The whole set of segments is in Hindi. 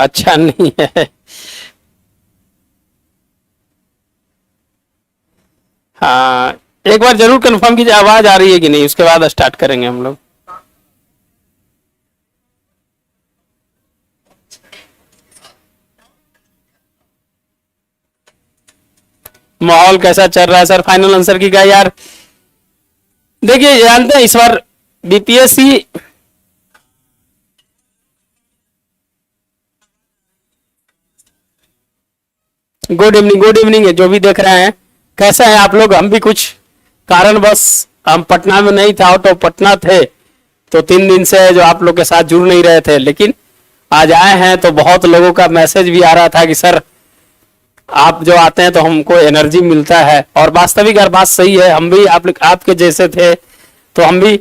अच्छा नहीं है। हाँ, एक बार जरूर कंफर्म कीजिए आवाज आ रही है कि नहीं, उसके बाद स्टार्ट करेंगे हम लोग। माहौल कैसा चल रहा है सर, फाइनल आंसर की क्या यार। देखिए जानते हैं इस बार बीपीएससी, गुड इवनिंग है जो भी देख रहे हैं। कैसे हैं आप लोग? हम भी कुछ कारणवश हम पटना में नहीं था, आउट ऑफ पटना थे, तो 3 दिन से जो आप लोग के साथ जुड़ नहीं रहे थे, लेकिन आज आए हैं तो बहुत लोगों का मैसेज भी आ रहा था कि सर आप जो आते हैं तो हमको एनर्जी मिलता है। और वास्तविक यार बात सही है, हम भी आपके जैसे थे, तो हम भी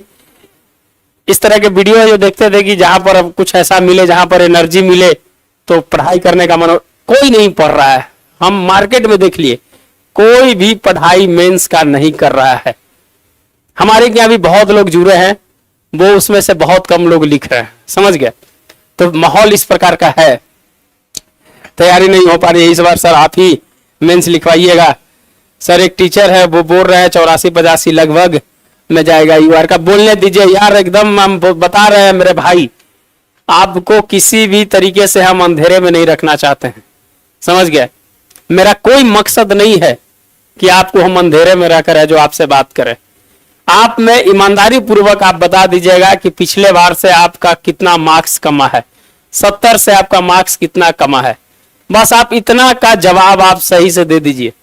इस तरह के वीडियो है जो देखते थे कि जहां पर अब कुछ ऐसा मिले, जहां पर एनर्जी मिले, तो पढ़ाई करने का मन। कोई नहीं पढ़ रहा है, हम मार्केट में देख लिए कोई भी पढ़ाई मेंस का नहीं कर रहा है। हमारे यहाँ भी बहुत लोग जुड़े हैं, वो उसमें से बहुत कम लोग लिख रहे हैं, समझ गए। तो माहौल इस प्रकार का है, तैयारी नहीं हो पा रही है इस बार। सर आप ही मेंस लिखवाइएगा। सर एक टीचर है वो बोल रहे हैं 84-85 लगभग में जाएगा यूआर का। बोलने दीजिए यार, एकदम हम बता रहे हैं मेरे भाई, आपको किसी भी तरीके से हम अंधेरे में नहीं रखना चाहते हैं, समझ गए। मेरा कोई मकसद नहीं है कि आपको हम अंधेरे में रखकर है जो आपसे बात करें। आप में ईमानदारी पूर्वक आप बता दीजिएगा कि पिछले बार से आपका कितना मार्क्स कमा है, 70 से आपका मार्क्स कितना कमा है। बस आप इतना का जवाब आप सही से दे दीजिए।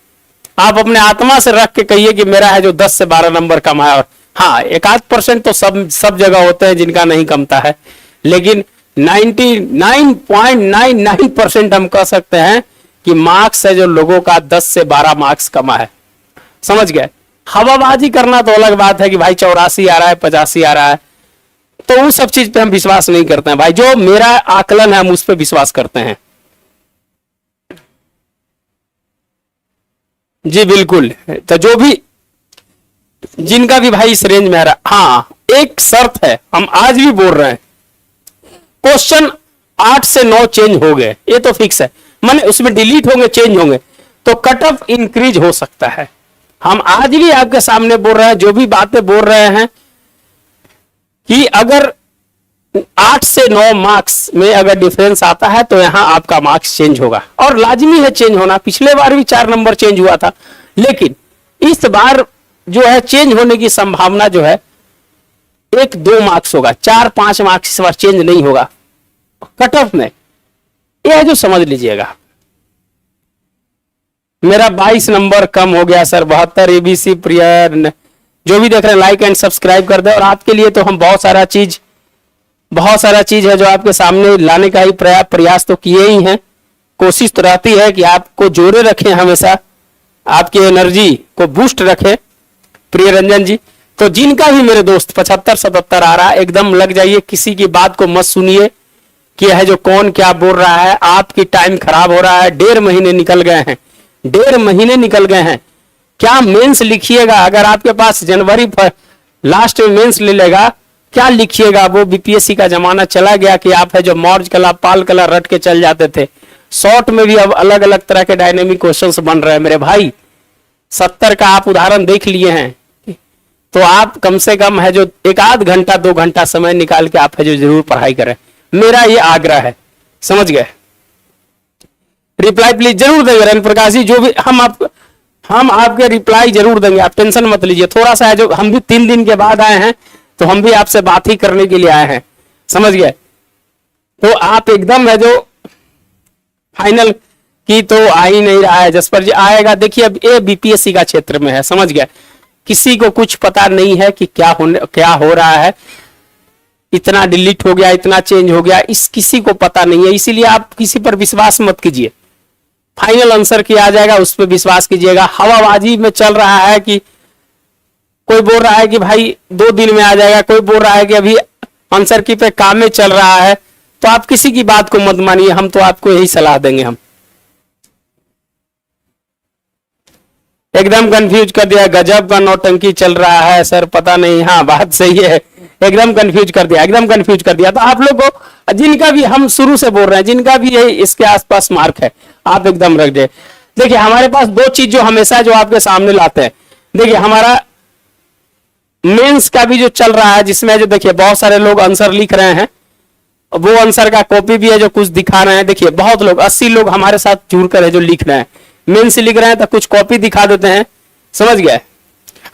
आप अपने आत्मा से रख के कहिए कि मेरा है जो 10 से 12 नंबर कमा है। और हाँ, 1-8% तो सब जगह होते हैं जिनका नहीं कमता है, लेकिन 99.99% हम कह सकते हैं कि मार्क्स है जो लोगों का 10 से 12 मार्क्स कमा है, समझ गए। हवाबाजी करना तो अलग बात है कि भाई 84 आ रहा है, 85 आ रहा है, तो उन सब चीज पे हम विश्वास नहीं करते हैं भाई। जो मेरा आकलन है हम उस पर विश्वास करते हैं। जी बिल्कुल। तो जो भी जिनका भी भाई इस रेंज में आ रहा, हाँ एक शर्त है, हम आज भी बोल रहे हैं, क्वेश्चन 8 से 9 चेंज हो गए, ये तो फिक्स है, माने उसमें डिलीट होंगे, चेंज होंगे, तो कट ऑफ इंक्रीज हो सकता है। हम आज भी आपके सामने बोल रहे हैं, जो भी बातें बोल रहे हैं कि अगर 8 से 9 मार्क्स में अगर डिफरेंस आता है तो यहां आपका मार्क्स चेंज होगा, और लाजमी है चेंज होना। पिछले बार भी 4 नंबर चेंज हुआ था, लेकिन इस बार जो है चेंज होने की संभावना जो है 1-2 मार्क्स होगा, 4-5 मार्क्स इस बार चेंज नहीं होगा कट ऑफ में, यह जो समझ लीजिएगा। मेरा 22 नंबर कम हो गया सर, 72। एबीसी प्रियर जो भी देख रहे हैं लाइक एंड सब्सक्राइब कर दे। और आपके लिए तो हम बहुत सारा चीज है जो आपके सामने लाने का ही प्रयास तो किए ही हैं। कोशिश तो रहती है कि आपको जोड़े रखें, हमेशा आपकी एनर्जी को बूस्ट रखें। प्रिय रंजन जी, तो जिनका भी मेरे दोस्त 75-77 आ रहा है, एकदम लग जाइए, किसी की बात को मत सुनिए कि है जो कौन क्या बोल रहा है। आपकी टाइम खराब हो रहा है, 1.5 महीने निकल गए हैं, 1.5 महीने निकल गए हैं। क्या मेंस लिखिएगा? अगर आपके पास जनवरी लास्ट में मेंस ले लेगा, क्या लिखिएगा? वो बीपीएससी का जमाना चला गया कि आप है जो मौर्ज कला पाल कला रट के चल जाते थे। शॉर्ट में भी अब अलग अलग तरह के डायनेमिक क्वेश्चंस बन रहे हैं मेरे भाई। 70 का आप उदाहरण देख लिए हैं, तो आप कम से कम है जो 1-8 घंटा 2 घंटा समय निकाल के आप है जो जरूर पढ़ाई करें, मेरा ये आग्रह है, समझ गए। रिप्लाई प्लीज जरूर देंगे रन प्रकाश जी, जो भी हम आपके रिप्लाई जरूर देंगे, आप टेंशन मत लीजिए। थोड़ा सा है जो हम भी 3 दिन के बाद आए हैं, तो हम भी आपसे बात ही करने के लिए आए हैं, समझ गए। तो आप एकदम है जो फाइनल की तो आ ही नहीं रहा है, जसपर जी आएगा। देखिए अब ये बीपीएससी का क्षेत्र में है, समझ गए। किसी को कुछ पता नहीं है कि क्या हो रहा है, इतना डिलीट हो गया, इतना चेंज हो गया, इस किसी को पता नहीं है। इसीलिए आप किसी पर विश्वास मत कीजिए, फाइनल आंसर किया आ जाएगा उस पर विश्वास कीजिएगा। हवाबाजी में चल रहा है कि कोई बोल रहा है कि भाई 2 दिन में आ जाएगा, कोई बोल रहा है कि अभी आंसर की पे काम में चल रहा है, तो आप किसी की बात को मत मानिए, हम तो आपको यही सलाह देंगे। हम एकदम कंफ्यूज कर दिया, गजब का नौटंकी चल रहा है सर, पता नहीं। हाँ बात सही है, एकदम कंफ्यूज कर दिया, एकदम कंफ्यूज कर दिया। तो आप लोग को जिनका भी हम शुरू से बोल रहे हैं, जिनका भी यही इसके आसपास मार्क है, आप एकदम रख दे। देखिए हमारे पास दो चीज जो हमेशा जो आपके सामने लाते हैं, देखिए हमारा मेंस का भी जो चल रहा है, जिसमें जो देखिए बहुत सारे लोग आंसर लिख रहे हैं, वो आंसर का कॉपी भी है जो कुछ दिखा रहे हैं। देखिए बहुत लोग 80 लोग हमारे साथ जुड़कर है जो लिख रहे हैं, मेंस लिख रहे हैं तो कुछ कॉपी दिखा देते हैं, समझ गए।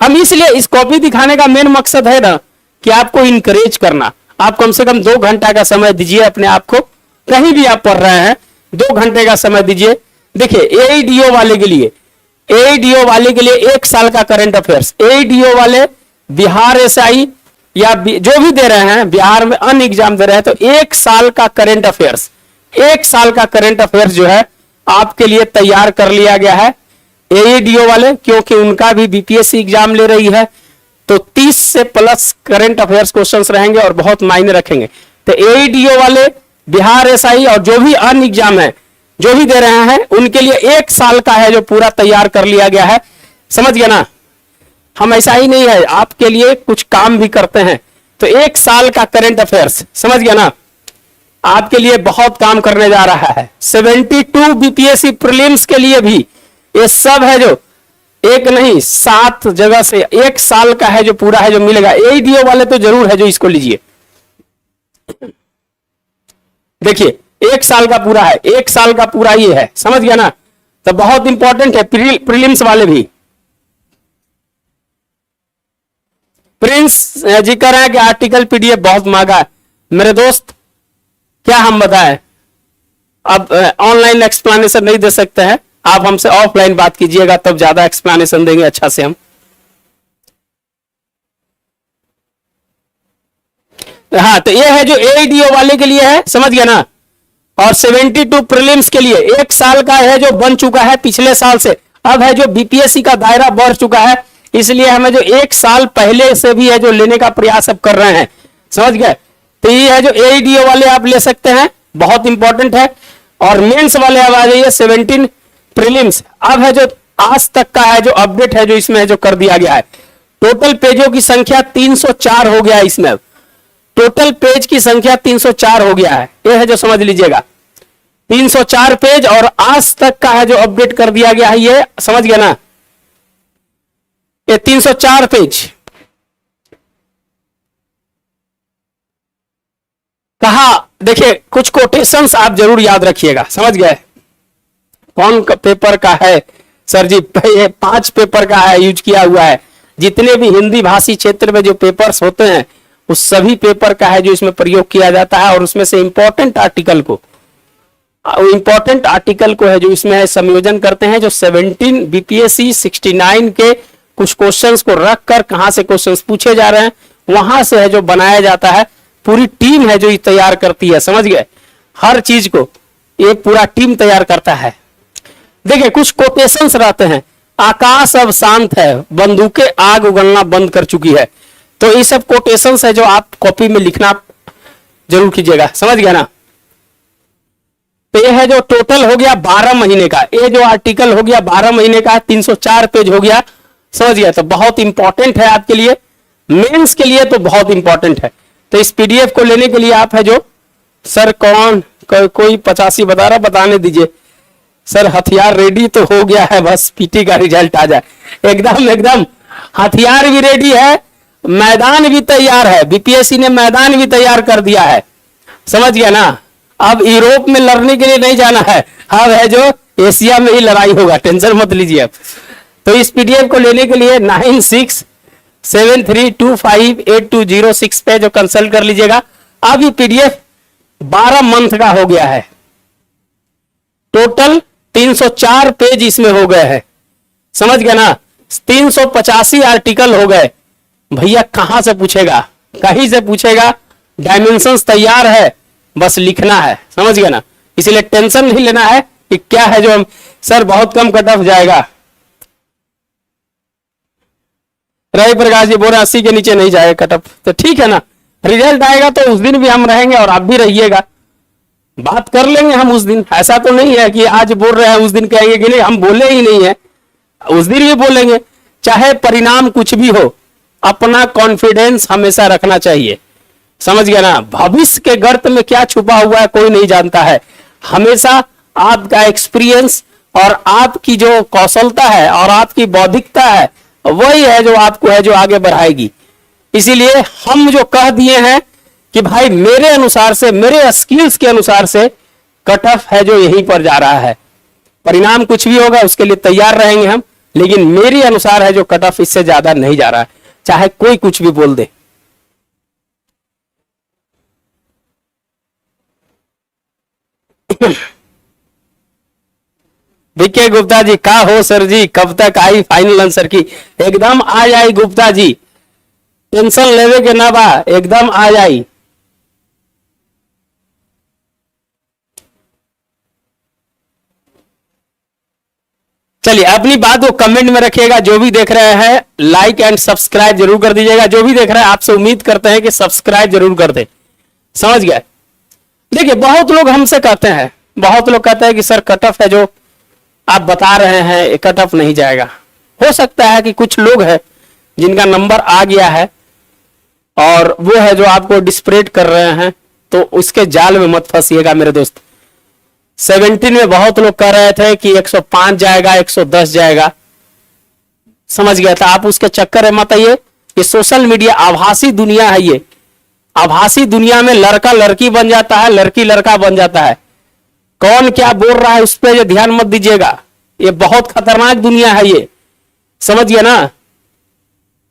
हम इसलिए इस कॉपी दिखाने का मेन मकसद है ना कि आपको इंकरेज करना। आप कम से कम 2 घंटा का समय दीजिए अपने आप को, कहीं भी आप पढ़ रहे हैं 2 घंटे का समय दीजिए। देखिए एईडीओ वाले के लिए, एईडीओ वाले के लिए 1 साल का करंट अफेयर्स, एईडीओ वाले बिहार एसआई या जो भी दे रहे हैं, बिहार में अन्य एग्जाम दे रहे हैं, तो 1 साल का करंट अफेयर्स, 1 साल का करंट अफेयर्स जो है आपके लिए तैयार कर लिया गया है एईडीओ वाले, क्योंकि उनका भी बीपीएससी एग्जाम ले रही है। तो 30 से प्लस करंट अफेयर्स क्वेश्चंस रहेंगे और बहुत मायने रखेंगे। तो एईडीओ वाले, बिहार एसआई और जो भी अन्य एग्जाम है जो भी दे रहे हैं, उनके लिए 1 साल का है जो पूरा तैयार कर लिया गया है, समझ गया ना। हम ऐसा ही नहीं है, आपके लिए कुछ काम भी करते हैं। तो 1 साल का करंट अफेयर्स, समझ गया ना, आपके लिए बहुत काम करने जा रहा है। 72 बीपीएससी प्रीलिम्स के लिए भी ये सब है जो एक नहीं 7 जगह से 1 साल का है जो पूरा है जो मिलेगा। एईडीओ वाले तो जरूर है जो इसको लीजिए। देखिए 1 साल का पूरा है, 1 साल का पूरा ये है, समझ गया ना। तो बहुत इंपॉर्टेंट है। प्रीलिम्स वाले भी, प्रिंस जी कह रहे हैं कि आर्टिकल पीडीएफ बहुत महंगा है। मेरे दोस्त क्या हम बताएं, अब ऑनलाइन एक्सप्लेनेशन नहीं दे सकते हैं, आप हमसे ऑफलाइन बात कीजिएगा तब ज्यादा एक्सप्लेनेशन देंगे अच्छा से हम। हाँ तो ये है जो एईडीओ वाले के लिए है, समझ गया ना। और 72 प्रीलिम्स के लिए 1 साल का है जो बन चुका है पिछले साल से। अब है जो बीपीएससी का दायरा बढ़ चुका है, इसलिए हमें जो 1 साल पहले से भी है जो लेने का प्रयास अब कर रहे हैं, समझ गए। तो ये है जो एईडीओ वाले आप ले सकते हैं, बहुत इंपॉर्टेंट है। और मेंस वाले अब आ जाइए 17 प्रीलिम्स। अब है जो आज तक का है जो अपडेट है जो इसमें है जो कर दिया गया है। टोटल पेजों की संख्या 304 हो गया है इसमें, टोटल पेज की संख्या 304 हो गया है, ये है जो समझ लीजिएगा 304 पेज। और आज तक का है जो अपडेट कर दिया गया है, ये समझ गया ना, ये 304 पेज। कहा देखिए कुछ कोटेशंस आप जरूर याद रखिएगा, समझ गए। कौन पेपर का है सर जी, ये 5 पेपर का है यूज किया हुआ है। जितने भी हिंदी भाषी क्षेत्र में जो पेपर्स होते हैं उस सभी पेपर का है जो इसमें प्रयोग किया जाता है। और उसमें से इंपॉर्टेंट आर्टिकल को है जो इसमें है संयोजन करते हैं। जो 17 बीपीएससी 69 के कुछ क्वेश्चंस को रखकर कहां से क्वेश्चंस पूछे जा रहे हैं वहां से है जो बनाया जाता है। पूरी टीम है जो ये तैयार करती है, समझ गए। हर चीज को ये पूरा टीम तैयार करता है। देखिए कुछ कोटेशंस रहते हैं, आकाश अब शांत है, बंदूकें आग उगलना बंद कर चुकी है। तो ये सब कोटेशंस है जो आप कॉपी में लिखना जरूर कीजिएगा, समझ गया ना। तो ये है जो टोटल हो गया 12 महीने का, ये जो आर्टिकल हो गया 12 महीने का, 304 पेज हो गया, समझ गया। तो बहुत इंपॉर्टेंट है आपके लिए, मेंस के लिए तो बहुत इंपॉर्टेंट है। तो इस पीडीएफ को लेने के लिए आप है जो सर कोई 85 बता रहा, बताने दीजिए सर। हथियार रेडी तो हो गया है, बस पीटी का रिजल्ट आ जाए। एकदम हथियार भी रेडी है, मैदान भी तैयार है, बीपीएससी ने मैदान भी तैयार कर दिया है, समझ गया ना। अब यूरोप में लड़ने के लिए नहीं जाना है, अब है जो एशिया में ही लड़ाई होगा, टेंशन मत लीजिए अब। तो इस पीडीएफ को लेने के लिए 9673258206 पे जो कंसल्ट कर लीजिएगा। अब ये पीडीएफ 12 मंथ का हो गया है, टोटल 304 पेज इसमें हो गए हैं, समझ गया ना। 385 आर्टिकल हो गए। भैया कहां से पूछेगा, कहीं से पूछेगा, डायमेंशंस तैयार है, बस लिखना है, समझ गया ना। इसीलिए टेंशन नहीं लेना है कि क्या है जो हम सर बहुत कम कट ऑफ जाएगा। रवि प्रकाश जी बोल रहे 80 के नीचे नहीं जाएगा कट ऑफ, तो ठीक है ना। रिजल्ट आएगा तो उस दिन भी हम रहेंगे और आप भी रहिएगा, बात कर लेंगे हम उस दिन। ऐसा तो नहीं है कि आज बोल रहे हैं उस दिन कहेंगे कि नहीं, हम बोले ही नहीं है, उस दिन भी बोलेंगे, चाहे परिणाम कुछ भी हो, अपना कॉन्फिडेंस हमेशा रखना चाहिए। समझ गया ना, भविष्य के गर्त में क्या छुपा हुआ है कोई नहीं जानता है। हमेशा आपका एक्सपीरियंस और आपकी जो कौशलता है और आपकी बौद्धिकता है वही है जो आपको है जो आगे बढ़ाएगी। इसीलिए हम जो कह दिए हैं कि भाई मेरे अनुसार से, मेरे स्किल्स के अनुसार से कट ऑफ है जो यहीं पर जा रहा है। परिणाम कुछ भी होगा उसके लिए तैयार रहेंगे हम, लेकिन मेरे अनुसार है जो कट ऑफ इससे ज्यादा नहीं जा रहा है, चाहे कोई कुछ भी बोल दे। विके गुप्ता जी, का हो सर जी, कब तक आई फाइनल आंसर की? एकदम आ जाई गुप्ता जी, टेंशन लेवे के ना बा, एकदम आ जाई। चलिए अपनी बात को कमेंट में रखिएगा। जो भी देख रहे हैं लाइक एंड सब्सक्राइब जरूर कर दीजिएगा। जो भी देख रहे हैं आपसे उम्मीद करते हैं कि सब्सक्राइब जरूर कर दे। समझ गए? देखिए बहुत लोग हमसे कहते हैं, बहुत लोग कहते हैं कि सर कट ऑफ है जो आप बता रहे हैं कट ऑफ नहीं जाएगा। हो सकता है कि कुछ लोग हैं जिनका नंबर आ गया है और वो है जो आपको डिस्प्रेड कर रहे हैं, तो उसके जाल में मत फंसिएगा मेरे दोस्त। 17 में बहुत लोग कह रहे थे कि 105 जाएगा, 110 जाएगा। समझ गया था? आप उसके चक्कर में मत आइए। ये सोशल मीडिया आभासी दुनिया है। ये आभासी दुनिया में लड़का लड़की बन जाता है, लड़की लड़का बन जाता है। कौन क्या बोल रहा है उस पर ध्यान मत दीजिएगा। ये बहुत खतरनाक दुनिया है ये, समझ गया ना?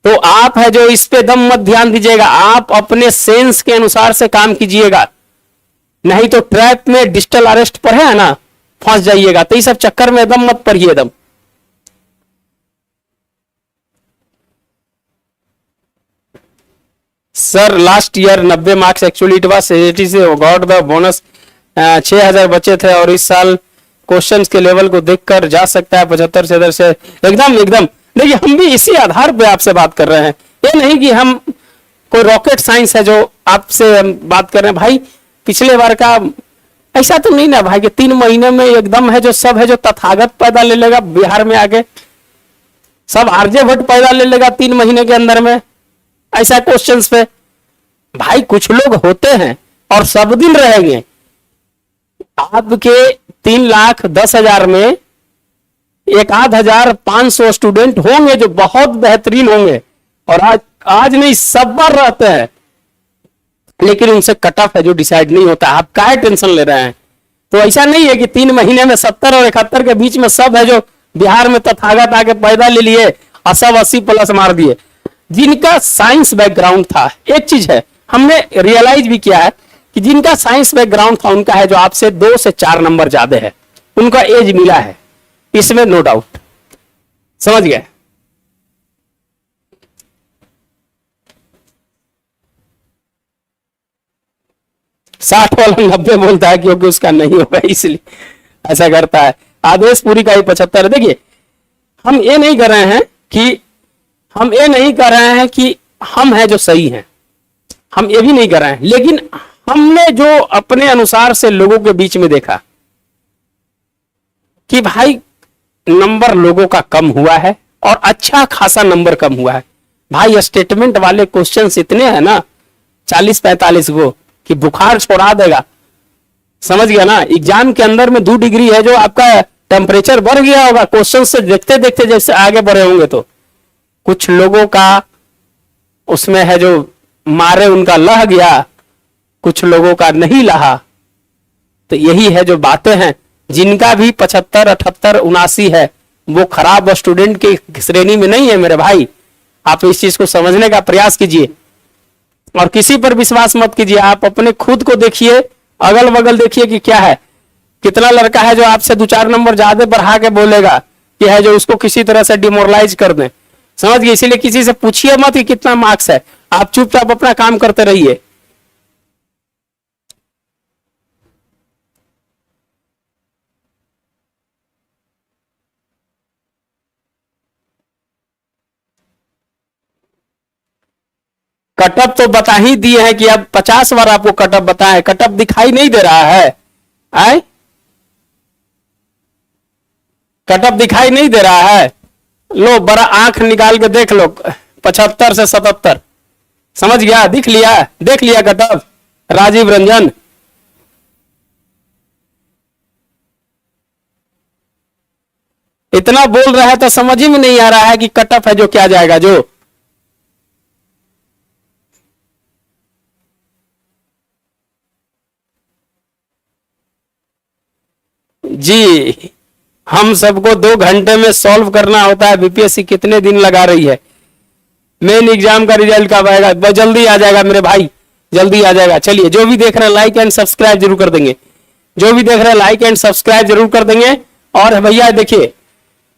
तो आप है जो इस पे दम मत ध्यान दीजिएगा। आप अपने सेंस के अनुसार से काम कीजिएगा, नहीं तो ट्रैप में डिजिटल अरेस्ट पर है ना, फंस जाइएगा। तो इस सब चक्कर में एकदम मत पड़िए एकदम। Sir last year 90 marks actually it was CGT से गॉट द बोनस 6000 बचे थे और इस साल क्वेश्चंस के लेवल को देखकर जा सकता है 75 से 10 से। एकदम एकदम। देखिए हम भी इसी आधार पे आपसे बात कर रहे हैं। ये नहीं कि हम कोई रॉकेट साइंस है जो आपसे हम बात कर रहे हैं। भाई पिछले बार का ऐसा तो नहीं ना भाई कि 3 महीने में एकदम है जो सब है जो तथागत पैदा ले लेगा बिहार में आके, सब आर्यभट्ट पैदा ले लेगा 3 महीने के अंदर में ऐसा क्वेश्चंस पे। भाई कुछ लोग होते हैं और सब दिन रहेंगे। आपके 3,10,000 में 1,500 स्टूडेंट होंगे जो बहुत बेहतरीन होंगे और आज नहीं सब बार रहते हैं, लेकिन उनसे कट ऑफ है जो डिसाइड नहीं होता। आप काहे टेंशन ले रहे हैं? तो ऐसा नहीं है कि 3 महीने में 70 और 71 के बीच में सब है जो बिहार में तथागत आके पैदा ले लिए और सब 80+ मार दिए। जिनका साइंस बैकग्राउंड था, एक चीज है हमने रियलाइज भी किया है कि जिनका साइंस बैकग्राउंड था उनका है जो आपसे 2 से 4 नंबर ज्यादा है, उनका एज मिला है, इसमें नो डाउट। समझ गए? 60 वाला 90 बोलता है क्योंकि उसका नहीं होगा इसलिए ऐसा करता है। आदेश पुरी का ही 75 है। देखिए हम ये नहीं कर रहे हैं कि हम है जो सही हैं, हम ये भी नहीं कर रहे हैं, लेकिन हमने जो अपने अनुसार से लोगों के बीच में देखा कि भाई नंबर लोगों का कम हुआ है और अच्छा खासा नंबर कम हुआ है। भाई स्टेटमेंट वाले क्वेश्चंस इतने हैं ना 40-45 को कि बुखार छोड़ा देगा। समझ गया ना? एग्जाम के अंदर में 2 डिग्री है जो आपका टेम्परेचर बढ़ गया होगा क्वेश्चन से देखते देखते जैसे आगे बढ़े होंगे। तो कुछ लोगों का उसमें है जो मारे उनका लह गया, कुछ लोगों का नहीं लहा। तो यही है जो बातें हैं। जिनका भी 75, 78, 79 है वो खराब स्टूडेंट की श्रेणी में नहीं है मेरे भाई। आप इस चीज को समझने का प्रयास कीजिए और किसी पर विश्वास मत कीजिए। आप अपने खुद को देखिए, अगल बगल देखिए कि क्या है। कितना लड़का है जो आपसे 2-4 नंबर ज्यादा बढ़ा के बोलेगा कि है जो उसको किसी तरह से डिमोरलाइज कर दें। समझ गए? इसीलिए किसी से पूछिए मत कि कितना मार्क्स है, आप चुपचाप अपना काम करते रहिए। कटअप तो बता ही दिए हैं कि अब 50 बार आपको कटअप बताएं, कटअप दिखाई नहीं दे रहा है। आए कटअप दिखाई नहीं दे रहा है? लो बड़ा आंख निकाल के देख लो, 75 से 77। समझ गया, दिख लिया, देख लिया कट ऑफ राजीव रंजन। इतना बोल रहा है तो समझ ही में नहीं आ रहा है कि कट ऑफ है जो क्या जाएगा जो। जी, हम सबको 2 घंटे में सॉल्व करना होता है। बीपीएससी कितने दिन लगा रही है। मेन एग्जाम का रिजल्ट कब आएगा? बहुत जल्दी आ जाएगा मेरे भाई, जल्दी आ जाएगा। चलिए, जो भी देख रहे हैं लाइक एंड सब्सक्राइब जरूर कर देंगे, जो भी देख रहे हैं लाइक एंड सब्सक्राइब जरूर कर देंगे। और भैया देखिए,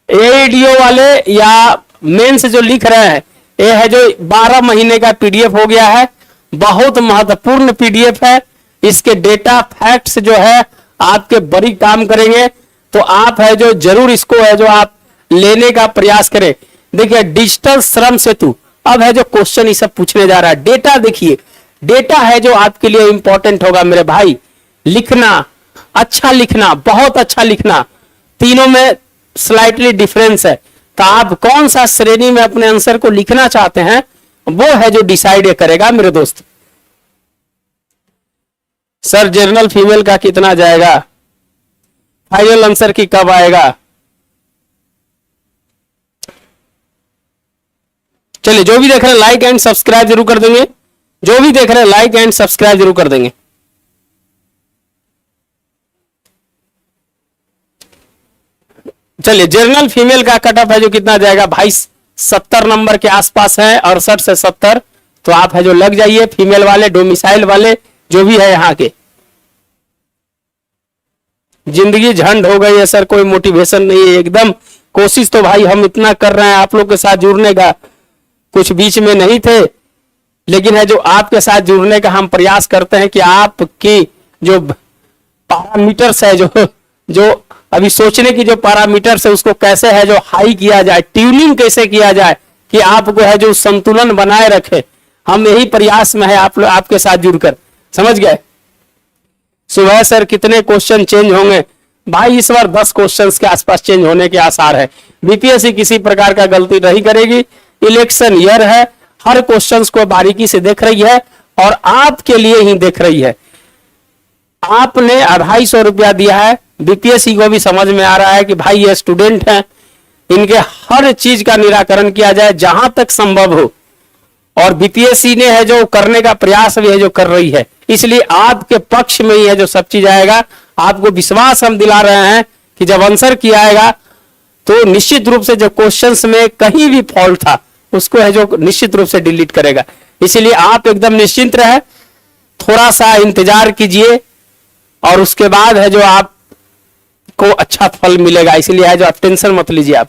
एडीओ वाले या मेन से जो लिख रहे हैं, ये है जो 12 महीने का पीडीएफ हो गया है। बहुत महत्वपूर्ण पीडीएफ है। इसके डेटा फैक्ट्स जो है आपके बड़ी काम करेंगे। तो आप है जो जरूर इसको है जो आप लेने का प्रयास करें। देखिए, डिजिटल श्रम सेतु, अब है जो क्वेश्चन ये सब पूछने जा रहा है। डेटा देखिए, डेटा है जो आपके लिए इंपॉर्टेंट होगा मेरे भाई। लिखना, अच्छा लिखना, बहुत अच्छा लिखना, तीनों में स्लाइटली डिफरेंस है। तो आप कौन सा श्रेणी में अपने आंसर को लिखना चाहते हैं, वो है जो डिसाइड करेगा मेरे दोस्त। सर जनरल फीमेल का कितना जाएगा? फाइनल आंसर की कब आएगा? चलिए, जो भी देख रहे हैं लाइक एंड सब्सक्राइब जरूर कर देंगे, जो भी देख रहे हैं लाइक एंड सब्सक्राइब जरूर कर देंगे। चलिए, जनरल फीमेल का कट ऑफ है जो कितना जाएगा भाई? 70 नंबर के आसपास है, 68 से 70। तो आप है जो लग जाइए, फीमेल वाले, डोमिसाइल वाले जो भी है यहाँ के। जिंदगी झंड हो गई है सर, कोई मोटिवेशन नहीं है एकदम। कोशिश तो भाई हम इतना कर रहे हैं आप लोग के साथ जुड़ने का, कुछ बीच में नहीं थे, लेकिन है जो आपके साथ जुड़ने का हम प्रयास करते हैं कि आपकी जो पैरामीटर्स है, जो अभी सोचने की जो पैरामीटर्स है, उसको कैसे है जो हाई किया जाए, ट्यूनिंग कैसे किया जाए कि आपको है जो संतुलन बनाए रखे। हम यही प्रयास में है आप लोग आपके साथ जुड़कर। समझ गए? सुबह सर कितने क्वेश्चन चेंज होंगे? भाई इस बार 10 क्वेश्चंस के आसपास चेंज होने के आसार है। बीपीएससी किसी प्रकार का गलती नहीं करेगी। इलेक्शन ईयर है, हर क्वेश्चंस को बारीकी से देख रही है और आपके लिए ही देख रही है। आपने 250 रुपया दिया है, बीपीएससी को भी समझ में आ रहा है कि भाई ये स्टूडेंट हैं, इनके हर चीज का निराकरण किया जाए जहां तक संभव हो। और बीपीएससी ने है जो करने का प्रयास भी है जो कर रही है, इसलिए आपके पक्ष में ही है जो सब चीज आएगा। आपको विश्वास हम दिला रहे हैं कि जब आंसर किया आएगा तो निश्चित रूप से जो क्वेश्चंस में कहीं भी फॉल्ट था उसको है जो निश्चित रूप से डिलीट करेगा। इसलिए आप एकदम निश्चिंत रहे, थोड़ा सा इंतजार कीजिए और उसके बाद है जो आपको अच्छा फल मिलेगा। इसलिए है जो आप टेंशन मत लीजिए। आप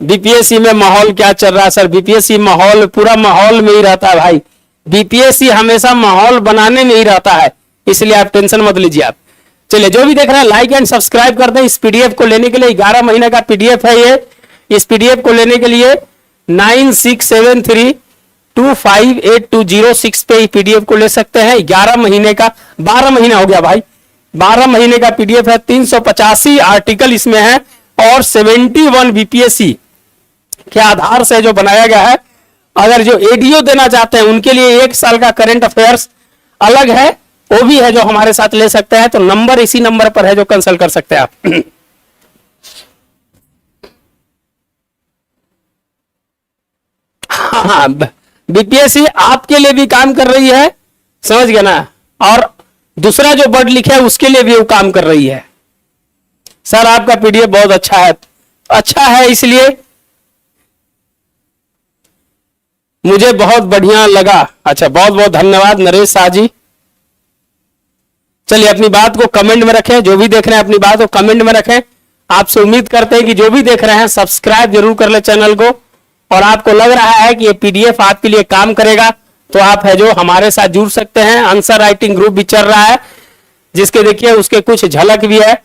बीपीएससी में माहौल क्या चल रहा है सर? बीपीएससी माहौल पूरा माहौल में ही रहता है भाई। बीपीएससी हमेशा माहौल बनाने में ही रहता है, इसलिए आप टेंशन मत लीजिए। आप चलिए, जो भी देख रहे हैं लाइक एंड सब्सक्राइब कर दें। इस पीडीएफ को लेने के लिए 11 महीने का पीडीएफ है ये। इस पीडीएफ को लेने के लिए 9673258206 पे पीडीएफ को ले सकते हैं। 11 महीने का, 12 महीना हो गया भाई, 12 महीने का पीडीएफ है। 385 आर्टिकल इसमें है और 71 बीपीएससी के आधार से जो बनाया गया है। अगर जो एडीओ देना चाहते हैं उनके लिए 1 साल का करंट अफेयर्स अलग है, वो भी है जो हमारे साथ ले सकते हैं। तो नंबर इसी नंबर पर है जो कंसल्ट कर सकते हैं आप। हाँ, बीपीएससी आपके लिए भी काम कर रही है, समझ गए ना। और दूसरा जो वर्ड लिखा है उसके लिए भी वो काम कर रही है। सर आपका पीडीएफ बहुत अच्छा है, अच्छा है इसलिए मुझे बहुत बढ़िया लगा। अच्छा, बहुत बहुत धन्यवाद नरेश शाह जी। चलिए, अपनी बात को कमेंट में रखें, जो भी देख रहे हैं अपनी बात को कमेंट में रखें। आपसे उम्मीद करते हैं कि जो भी देख रहे हैं सब्सक्राइब जरूर कर ले चैनल को। और आपको लग रहा है कि ये पीडीएफ आपके लिए काम करेगा तो आप है जो हमारे साथ जुड़ सकते हैं। आंसर राइटिंग ग्रुप भी चल रहा है, जिसके देखिए उसके कुछ झलक भी है।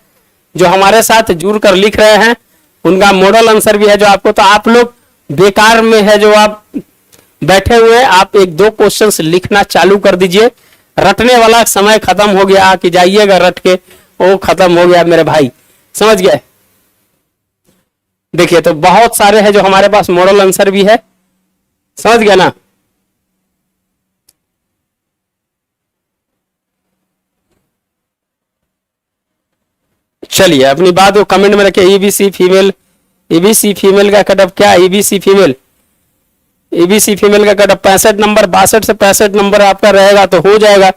जो हमारे साथ जुड़ कर लिख रहे हैं उनका मॉडल आंसर भी है जो आपको। तो आप लोग बेकार में है जो आप बैठे हुए, आप 1-2 क्वेश्चंस लिखना चालू कर दीजिए। रटने वाला समय खत्म हो गया कि जाइएगा रट के, वो खत्म हो गया मेरे भाई, समझ गए। देखिए तो बहुत सारे हैं जो हमारे पास मॉडल आंसर भी है, समझ गया ना। चलिए अपनी बात को कमेंट में रखिए। ईबीसी फीमेल, ईबीसी फीमेल का कटअप क्या है? ईबीसी फीमेल, ईबीसी फीमेल का कटअप 65 नंबर, 62 से 65 नंबर आपका रहेगा तो हो जाएगा।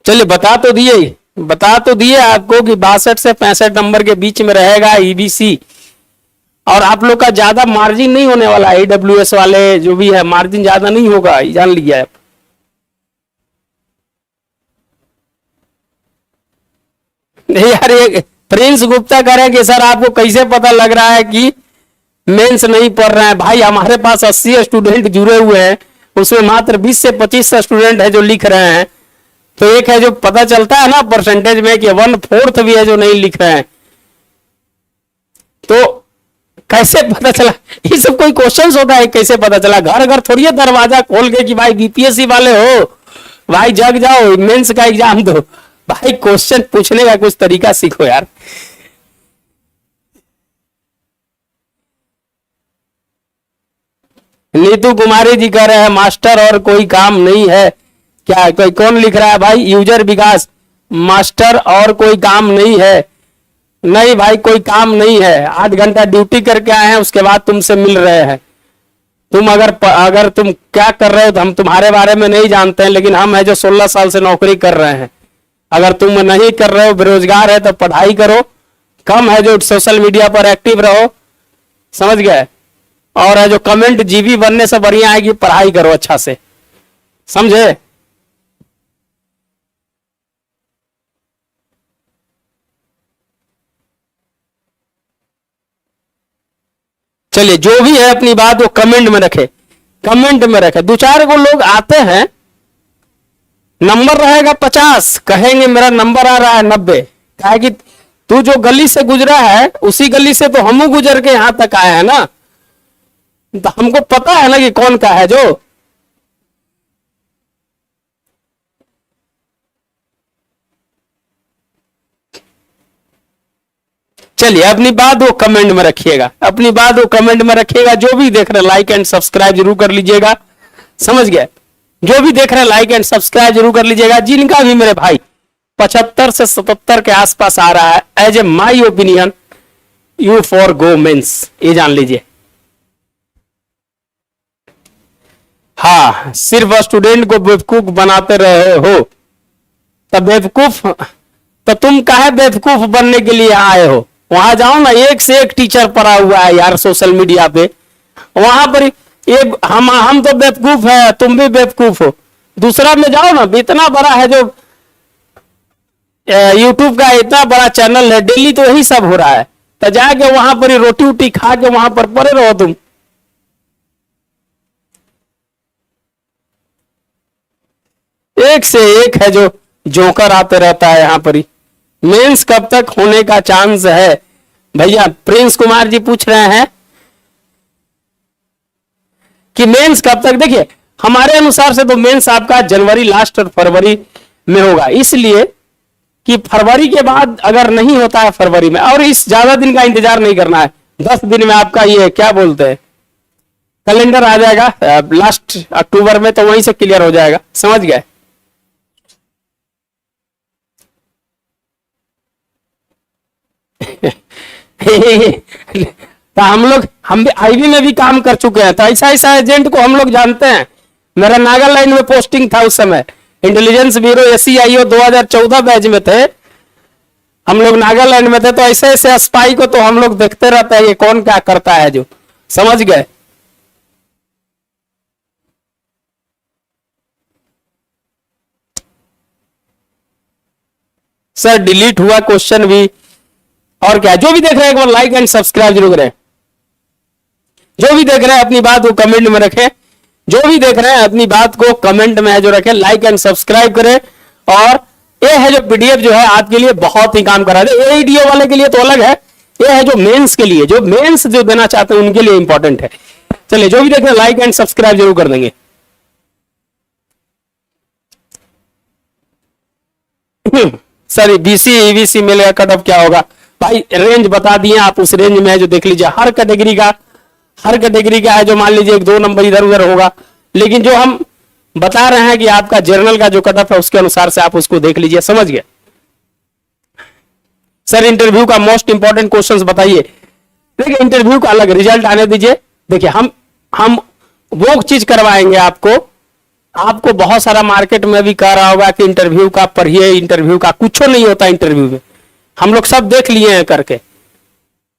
चलिए बता तो दिए आपको कि 62 से 65 नंबर के बीच में रहेगा ईबीसी। और आप लोग का ज्यादा मार्जिन नहीं होने वाला, ईडब्ल्यूएस वाले जो भी है मार्जिन ज्यादा नहीं होगा, जान लीजिए आप। नहीं यार, ये प्रिंस गुप्ता कह रहे हैं कि सर आपको कैसे पता लग रहा है कि मेंस नहीं पढ़ रहे हैं? भाई हमारे पास 80 स्टूडेंट जुड़े हुए हैं, उसमें मात्र 20 से 25 स्टूडेंट है जो लिख रहे हैं। तो एक है जो पता चलता है ना परसेंटेज में कि 1/4 भी है जो नहीं लिख रहे हैं। तो कैसे पता चला? ये सब कोई क्वेश्चंस होता है? कैसे पता चला? घर घर थोड़ी दरवाजा खोल के कि भाई बीपीएससी वाले हो, भाई जग जाओ, मेंस का एग्जाम दो। भाई क्वेश्चन पूछने का कुछ तरीका सीखो यार। नीतू कुमारी जी कह रहे हैं मास्टर और कोई काम नहीं है क्या? कोई कौन लिख रहा है भाई? यूजर विकास, मास्टर और कोई काम नहीं है। नहीं भाई कोई काम नहीं है, 8 घंटा ड्यूटी करके आए हैं, उसके बाद तुमसे मिल रहे हैं। तुम अगर तुम क्या कर रहे हो तो हम तुम्हारे बारे में नहीं जानते हैं, लेकिन हम है जो 16 साल से नौकरी कर रहे हैं। अगर तुम नहीं कर रहे हो, बेरोजगार है, तो पढ़ाई करो, कम है जो सोशल मीडिया पर एक्टिव रहो, समझ गए। और है जो कमेंट जीबी बनने से बढ़िया है कि पढ़ाई करो अच्छा से, समझे। चलिए जो भी है अपनी बात वो कमेंट में रखे, कमेंट में रखे। 2-4 को लोग आते हैं, नंबर रहेगा 50, कहेंगे मेरा नंबर आ रहा है 90। कहा कि तू जो गली से गुजरा है उसी गली से तो हम गुजर के यहां तक आए हैं ना, तो हमको पता है ना कि कौन का है जो। चलिए अपनी बात वो कमेंट में रखिएगा, अपनी बात वो कमेंट में रखिएगा। जो भी देख रहे हैं लाइक एंड सब्सक्राइब जरूर कर लीजिएगा, समझ गए। जो भी देख रहे हैं लाइक एंड सब्सक्राइब जरूर कर लीजिएगा। जिनका भी मेरे भाई 75 से 77 के आसपास आ रहा है, as a my opinion you for go mains, ये जान लीजिए। हाँ, सिर्फ स्टूडेंट को बेवकूफ बनाते रहे हो, तब बेवकूफ, तो तुम काहे बेवकूफ बनने के लिए आए हो? वहां जाओ ना, एक से एक टीचर पढ़ा हुआ है यार सोशल मीडिया पे, वहां पर ये हम तो बेवकूफ है, तुम भी बेवकूफ हो। दूसरा में जाओ ना, इतना बड़ा है जो यूट्यूब का इतना बड़ा चैनल है, डेली तो यही सब हो रहा है, तो जाके वहां पर रोटी वोटी खा के वहां पर पड़े रहो तुम। एक से एक है जो जोकर आते रहता है यहाँ पर ही। मेंस कब तक होने का चांस है भैया? प्रिंस कुमार जी पूछ रहे हैं कि मेंस कब तक। देखिए हमारे अनुसार से तो मेंस आपका जनवरी लास्ट और फरवरी में होगा, इसलिए कि फरवरी के बाद अगर नहीं होता है फरवरी में, और इस ज्यादा दिन का इंतजार नहीं करना है, 10 दिन में आपका ये क्या बोलते हैं कैलेंडर आ जाएगा लास्ट अक्टूबर में, तो वहीं से क्लियर हो जाएगा, समझ गए। तो हम भी आईबी में भी काम कर चुके हैं, तो ऐसा ऐसा एजेंट को हम लोग जानते हैं। मेरा नागालैंड में पोस्टिंग था उस समय, इंटेलिजेंस ब्यूरो SCIO 2014 बैच में थे हम लोग, नागालैंड में थे। तो ऐसे ऐसे स्पाई को तो हम लोग देखते रहते हैं ये कौन क्या करता है जो, समझ गए। सर डिलीट हुआ क्वेश्चन भी, और क्या। जो भी देख रहे हैं एक बार लाइक एंड सब्सक्राइब जरूर करें। जो भी देख रहे हैं अपनी बात को कमेंट में रखें, जो भी देख रहे हैं अपनी बात को कमेंट में है जो रखें, लाइक एंड सब्सक्राइब करें। और ये है जो पीडीएफ जो है आज के लिए बहुत ही काम कर रहा है, एडीओ वाले के लिए तो अलग है, ये है जो मेंस के लिए, जो मेंस जो देना चाहते हैं उनके लिए इंपॉर्टेंट है। चलिए जो भी देख रहे हैं लाइक एंड सब्सक्राइब जरूर कर देंगे। सर बीसी ईवीसी मिलेगा, कट ऑफ क्या होगा भाई, रेंज बता दिए आप, उस रेंज में है जो देख लीजिए, हर कैटेगरी का है जो मान लीजिए एक दो नंबर इधर उधर होगा, लेकिन जो हम बता रहे हैं कि आपका जर्नल का जो कट ऑफ है उसके अनुसार से आप उसको देख लीजिए, समझ गए। सर इंटरव्यू का मोस्ट इंपॉर्टेंट क्वेश्चंस बताइए। देखिए इंटरव्यू का अलग रिजल्ट आने दीजिए। देखिए हम वो चीज करवाएंगे आपको, आपको बहुत सारा मार्केट में भी कह रहा होगा कि इंटरव्यू का पढ़िए, इंटरव्यू का कुछ नहीं होता इंटरव्यू में, हम लोग सब देख लिए हैं करके,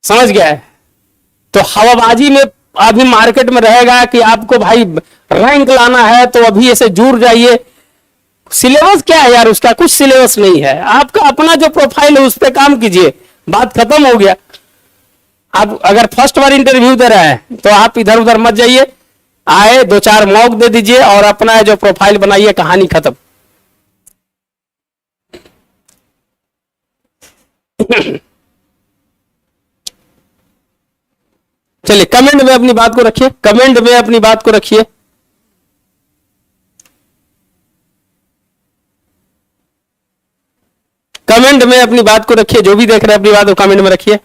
समझ गया है। तो हवाबाजी में अभी मार्केट में रहेगा कि आपको भाई रैंक लाना है तो अभी ऐसे जुड़ जाइए, सिलेबस क्या है यार, उसका कुछ सिलेबस नहीं है, आपका अपना जो प्रोफाइल है उस पर काम कीजिए, बात खत्म हो गया। आप अगर फर्स्ट बार इंटरव्यू दे रहे हैं तो आप इधर उधर मत जाइए, आए दो चार मॉक दे दीजिए और अपना जो प्रोफाइल बनाइए, कहानी खत्म। चलिए कमेंट में अपनी बात को रखिए, कमेंट में अपनी बात को रखिए। कमेंट में अपनी बात को रखिए, जो भी देख रहे हैं अपनी बात को कमेंट में रखिए।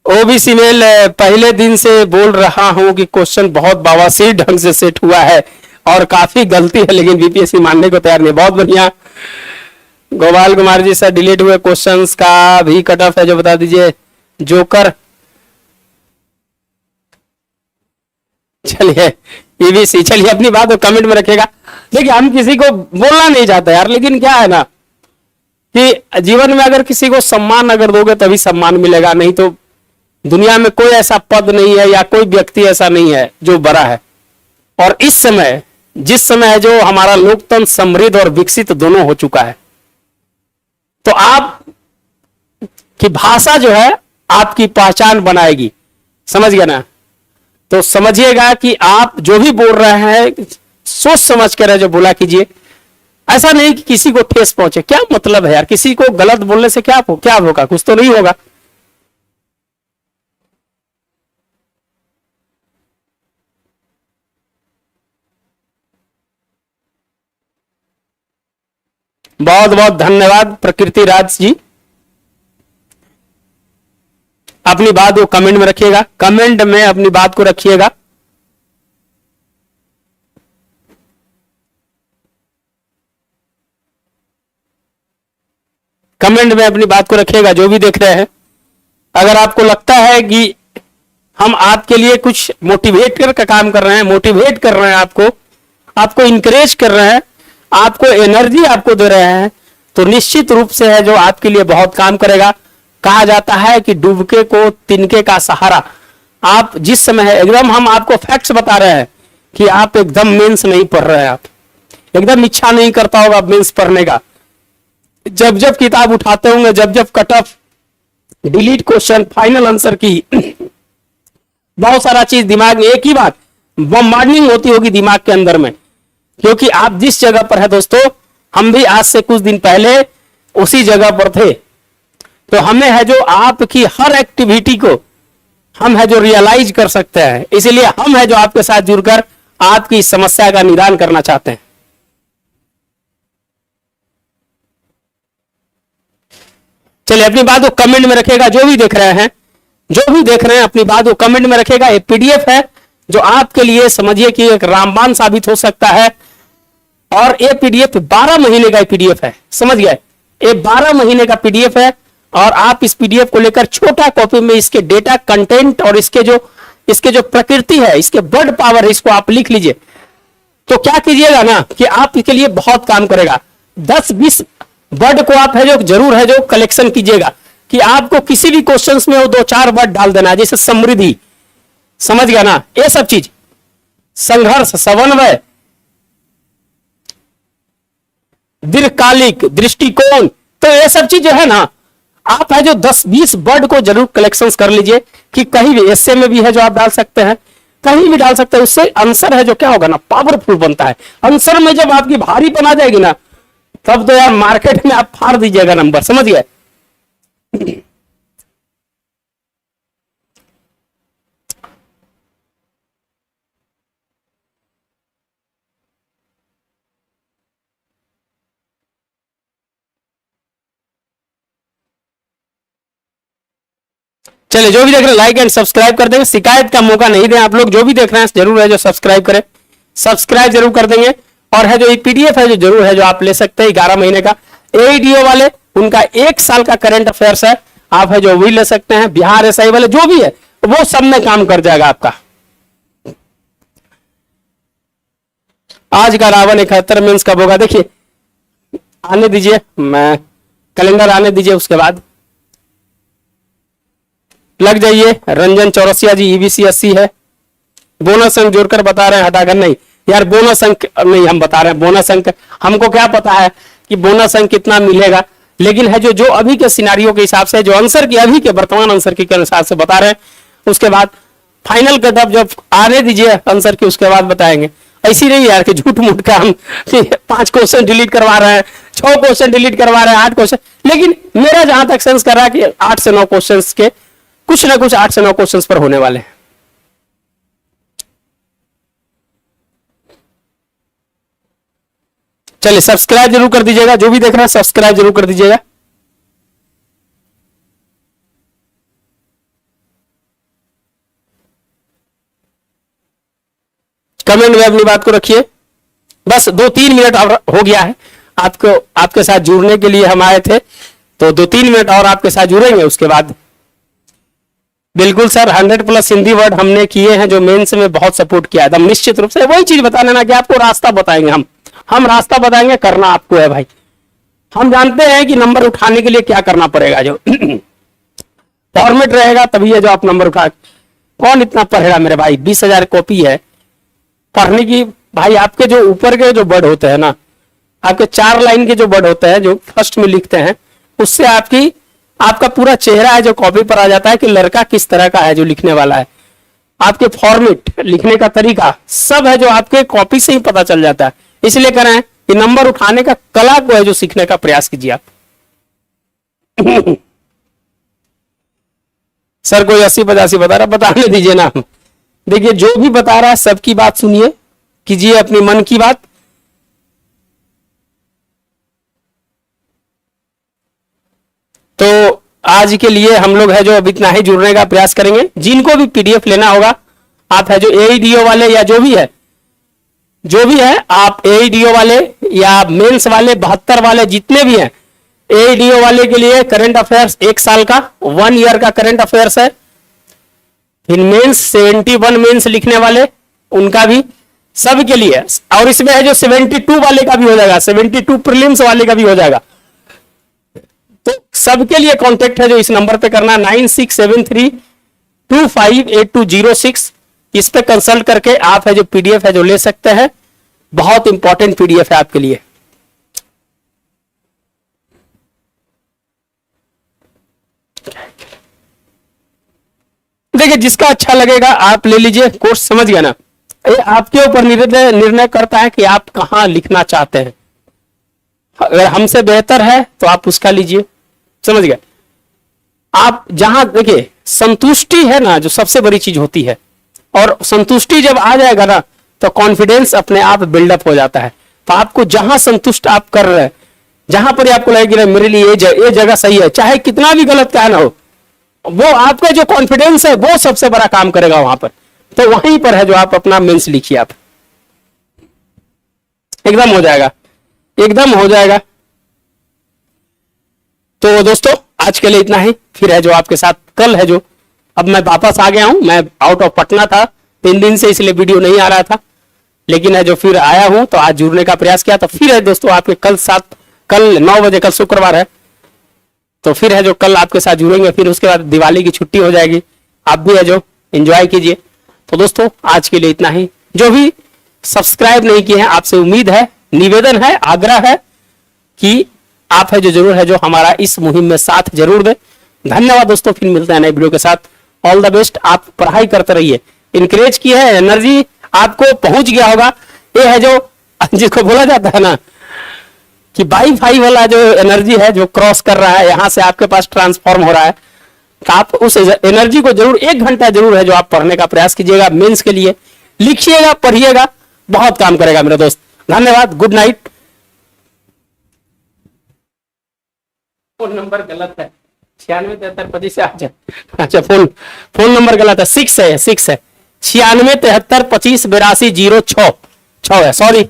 ओबीसी मेल पहले दिन से बोल रहा हूं कि क्वेश्चन बहुत बवासीर ढंग से सेट हुआ है और काफी गलती है, लेकिन बीपीएससी मानने को तैयार नहीं। बहुत बढ़िया गोपाल कुमार जी, सर डिलीट हुए क्वेश्चंस का भी कट ऑफ है जो बता दीजिए। जोकर, चलिए ईवीसी, चलिए अपनी बात को कमेंट में रखेगा। देखिए हम किसी को बोलना नहीं चाहते यार, लेकिन क्या है ना कि जीवन में अगर किसी को सम्मान अगर दोगे तभी सम्मान मिलेगा, नहीं तो दुनिया में कोई ऐसा पद नहीं है या कोई व्यक्ति ऐसा नहीं है जो बड़ा है। और इस समय जिस समय है जो हमारा लोकतंत्र समृद्ध और विकसित दोनों हो चुका है, तो आप की भाषा जो है आपकी पहचान बनाएगी, समझ गया ना। तो समझिएगा कि आप जो भी बोल रहे हैं सोच समझ कर जो बोला कीजिए, ऐसा नहीं कि किसी को ठेस पहुंचे। क्या मतलब है यार, किसी को गलत बोलने से क्या होगा, कुछ तो नहीं होगा। बहुत बहुत धन्यवाद प्रकृति राज जी, अपनी बात को कमेंट में रखिएगा, कमेंट में अपनी बात को रखिएगा। कमेंट में अपनी बात को रखिएगा जो भी देख रहे हैं। अगर आपको लगता है कि हम आपके लिए कुछ मोटिवेट कर काम कर रहे हैं, मोटिवेट कर रहे हैं, आपको इंकरेज कर रहे हैं, आपको एनर्जी आपको दे रहे हैं, तो निश्चित रूप से है जो आपके लिए बहुत काम करेगा। कहा जाता है कि डूबके को तिनके का सहारा। आप जिस समय है एकदम, हम आपको फैक्ट्स बता रहे हैं कि आप एकदम मेंस नहीं पढ़ रहे हैं, आप एकदम इच्छा नहीं करता होगा मेंस पढ़ने का। जब जब किताब उठाते होंगे, जब जब cut off, delete question, final answer की बहुत सारा चीज दिमाग में, एक ही बात बॉम्बार्डिंग होती होगी दिमाग के अंदर में, क्योंकि आप जिस जगह पर है दोस्तों, हम भी आज से कुछ दिन पहले उसी जगह पर थे। तो हमें है जो आपकी हर एक्टिविटी को हम है जो रियलाइज कर सकते हैं, इसीलिए हम है जो आपके साथ जुड़कर आपकी समस्या का निदान करना चाहते हैं। चलिए अपनी बात को कमेंट में रखेगा, जो भी देख रहे हैं, जो भी देख रहे हैं अपनी बात को कमेंट में रखेगा। ये पीडीएफ है जो आपके लिए समझिए कि एक रामबाण साबित हो सकता है। और ये पीडीएफ 12 महीने का पीडीएफ है, समझ गए, ये 12 महीने का पीडीएफ है। और आप इस पीडीएफ को लेकर छोटा कॉपी में इसके डेटा कंटेंट और इसके जो प्रकृति है, इसके वर्ड पावर है, इसको आप लिख लीजिए। तो क्या कीजिएगा ना कि आप इसके लिए बहुत काम करेगा। 10-20 वर्ड को आप है जो जरूर है जो कलेक्शन कीजिएगा, कि आपको किसी भी क्वेश्चंस में वो 2-4 वर्ड डाल देना है, जैसे समृद्धि, समझ गया ना, ये सब चीज, संघर्ष, समन्वय, दीर्घकालिक दृष्टिकोण, तो ये सब चीज जो है ना, आप है जो 10-20 वर्ड को जरूर कलेक्शन कर लीजिए, कि कहीं भी एस्से में भी है जो आप डाल सकते हैं, कहीं भी डाल सकते हैं। उससे आंसर है जो क्या होगा ना, पावरफुल बनता है। आंसर में जब आपकी भारी बना जाएगी ना, तब तो यार मार्केट में आप फाड़ दीजिएगा नंबर, समझ गए। चलिए, जो भी देख रहे हैं लाइक एंड सब्सक्राइब कर देंगे, शिकायत का मौका नहीं दें आप लोग। जो भी देख रहे हैं जरूर है जो सब्सक्राइब करें, सब्सक्राइब जरूर कर देंगे। और है जो ये पीडीएफ है जो जरूर है जो आप ले सकते हैं 11 महीने का। एईडीओ वाले उनका 1 साल का करंट अफेयर्स है, आप है जो वही ले सकते हैं। बिहार एसआई वाले जो भी है वो सब में काम कर जाएगा आपका। आज का रावण 71 मीन्स कब होगा, देखिए आने दीजिए, मैं कैलेंडर आने दीजिए, उसके बाद लग जाइए। रंजन चौरसिया जी ईबीसी 80 है। बोनस अंक जोड़कर बता रहे हैं, हटाकर नहीं यार, बोनस अंक नहीं हम बता रहे हैं। बोनस अंक हमको क्या पता है कि बोनस अंक कितना मिलेगा, लेकिन है जो अभी के सिनारियों के हिसाब से, जो आंसर की अभी के वर्तमान आंसर की के अनुसार से बता रहे हैं। उसके बाद फाइनल कटअप जब आने दीजिए आंसर की, उसके बाद बताएंगे। ऐसी नहीं यार कि झूठ मूठ का हम 5 क्वेश्चन डिलीट करवा रहे हैं, 6 क्वेश्चन डिलीट करवा रहे हैं, 8 क्वेश्चन। लेकिन मेरा जहां तक सेंस कर रहा है कि 8 से 9 क्वेश्चन के कुछ ना कुछ 8 से 9 क्वेश्चन पर होने वाले हैं। चलिए, सब्सक्राइब जरूर कर दीजिएगा, जो भी देख रहे हैं सब्सक्राइब जरूर कर दीजिएगा। कमेंट में अपनी बात को रखिए। बस 2-3 मिनट और हो गया है आपको, आपके साथ जुड़ने के लिए हम आए थे, तो 2-3 मिनट और आपके साथ जुड़ेंगे, उसके बाद बिल्कुल सर 100+ हिंदी वर्ड हमने किए हैं जो मेंस में बहुत सपोर्ट किया एकदम निश्चित रूप से। वही चीज बताने ना कि आपको रास्ता बताएंगे हम रास्ता बताएंगे, करना आपको है भाई। हम जानते हैं कि नंबर उठाने के लिए क्या करना पड़ेगा, जो फॉर्मेट रहेगा तभी है जो आप नंबर उठा। कौन इतना पढ़ेगा मेरे भाई, 20,000 कॉपी है पढ़ने की भाई। आपके जो ऊपर के जो वर्ड होते हैं ना, आपके 4 लाइन के जो वर्ड होते हैं जो फर्स्ट में लिखते हैं, उससे आपका पूरा चेहरा है जो कॉपी पर आ जाता है कि लड़का किस तरह का है जो लिखने वाला है। आपके फॉर्मेट, लिखने का तरीका सब है जो आपके कॉपी से ही पता चल जाता है। इसलिए कह रहे हैं कि नंबर उठाने का कला को है जो सीखने का प्रयास कीजिए आप। सर कोई 80-85 बता रहा, बताने दीजिए ना। देखिए जो भी बता रहा है सबकी बात सुनिए, कीजिए अपनी मन की बात। तो आज के लिए हम लोग है जो अब इतना ही जुड़ने का प्रयास करेंगे। जिनको भी पीडीएफ लेना होगा, आप है जो एईडीओ वाले या जो भी है आप एईडीओ वाले या मेंस वाले 72 वाले जितने भी हैं, एईडीओ वाले के लिए करंट अफेयर्स 1 साल का 1 ईयर का करंट अफेयर्स है। फिर मेंस 71 मेंस लिखने वाले उनका भी सबके लिए, और इसमें है जो 72 वाले का भी हो जाएगा, 72 प्रीलिम्स वाले का भी हो जाएगा। तो सबके लिए कांटेक्ट है जो इस नंबर पे करना, 9673258206। इस पे कंसल्ट करके आप है जो पीडीएफ है जो ले सकते हैं। बहुत इंपॉर्टेंट पीडीएफ है आपके लिए। देखिए जिसका अच्छा लगेगा आप ले लीजिए, कोर्स समझ गया ना। ये आपके ऊपर निर्णय करता है कि आप कहां लिखना चाहते हैं। अगर हमसे बेहतर है तो आप उसका लीजिए, समझ गए। आप जहां देखिए संतुष्टि है ना जो सबसे बड़ी चीज होती है, और संतुष्टि जब आ जाएगा ना तो कॉन्फिडेंस अपने आप बिल्डअप हो जाता है। तो आपको जहां संतुष्ट आप कर रहे हैं, जहां पर आपको लगेगा मेरे लिए ये जगह सही है, चाहे कितना भी गलत क्या ना हो, वो आपका जो कॉन्फिडेंस है वो सबसे बड़ा काम करेगा वहां पर। तो वहीं पर है जो आप अपना मेंस लिखिए, आप एकदम हो जाएगा, एकदम हो जाएगा। तो दोस्तों आज के लिए इतना ही। फिर है जो आपके साथ कल है जो, अब मैं वापस आ गया हूं, मैं आउट ऑफ पटना था 3 दिन से, इसलिए वीडियो नहीं आ रहा था, लेकिन है जो फिर आया हूं तो आज जुड़ने का प्रयास किया। तो फिर है दोस्तों आपके कल 9 बजे, कल शुक्रवार है, तो फिर है जो कल आपके साथ जुड़ेंगे। फिर उसके बाद दिवाली की छुट्टी हो जाएगी, आप भी है जो एंजॉय कीजिए। तो दोस्तों आज के लिए इतना ही। जो भी सब्सक्राइब नहीं किए हैं, आपसे उम्मीद है, निवेदन है, आग्रह है कि आप है जो जरूर है जो हमारा इस मुहिम में साथ जरूर दें। धन्यवाद दोस्तों, फिर मिलते हैं नए वीडियो के साथ। All the best. आप पढ़ाई करते रहिए, इनकरेज की है, एनर्जी आपको पहुंच गया होगा। ये है जो जिसको बोला जाता है ना कि वाईफाई वाला जो एनर्जी है जो क्रॉस कर रहा है, यहां से आपके पास ट्रांसफॉर्म हो रहा है। तो आप उस एनर्जी को जरूर 1 घंटा जरूर है जो आप पढ़ने का प्रयास कीजिएगा। मेंस के लिए लिखिएगा, पढ़िएगा, बहुत काम करेगा मेरे दोस्त। धन्यवाद, गुड नाइट। फोन नंबर गलत है। 967325 अच्छा अच्छा, फोन नंबर गलत है, 6 है 96 7325 8206 6 है, सॉरी